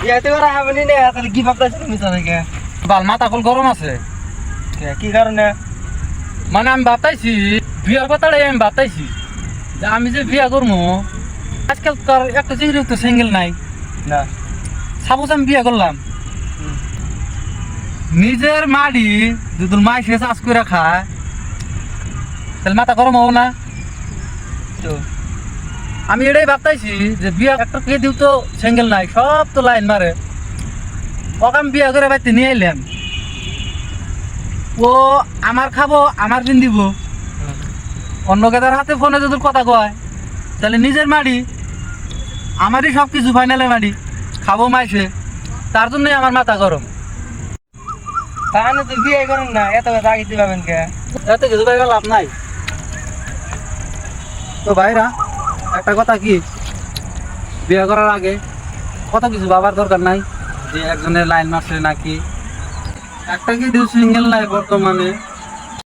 বিয়াতে করা হবে না তাহলে কি ভাবতেছ তুমি তাদেরকে বাল মাথা কল গরম আছে। কি কারণে মানে আমি ভাবতাইছি বিয়ার কথাটাই আমি ভাবতাইছি যে আমি যে বিয়া করবো আজকাল তার একটা চিংড়ি তো সিঙ্গেল নাই না সাপোজ আমি বিয়া করলাম নিজের মাড়ি যদি মাই সে চাষ করে খায় তাহলে মাথা গরম হবো না? তো আমি এটাই ভাবতাইছি যে বিয়া একটা কে দিও তো সিঙ্গেল নাই, সব তো লাইন মারে। ওকে আমি বিয়া করে বাড়িতে নিয়ে এলাম, ও আমার খাবো আমার দিন দিব, অন্য কেদার হাতে ফোনে যদি কথা কয় তাহলে নিজের মাড়ি আমারই সব কিছু ফাইনালে মাড়ি খাবো মাইসে, তার জন্যই আমার মাথা গরম। তাহলে তো বিয়ে করেন না, এত কথা আগে দিতে পাবেন কে? এতে কিছু ভাইরা লাভ নাই। তো ভাইরা একটা কথা কি, বিয়ে করার আগে কত কিছু ভাবার দরকার নাই যে একজনের লাইন মারছে নাকি, একটা কি সিঙ্গেল নাই বর্তমানে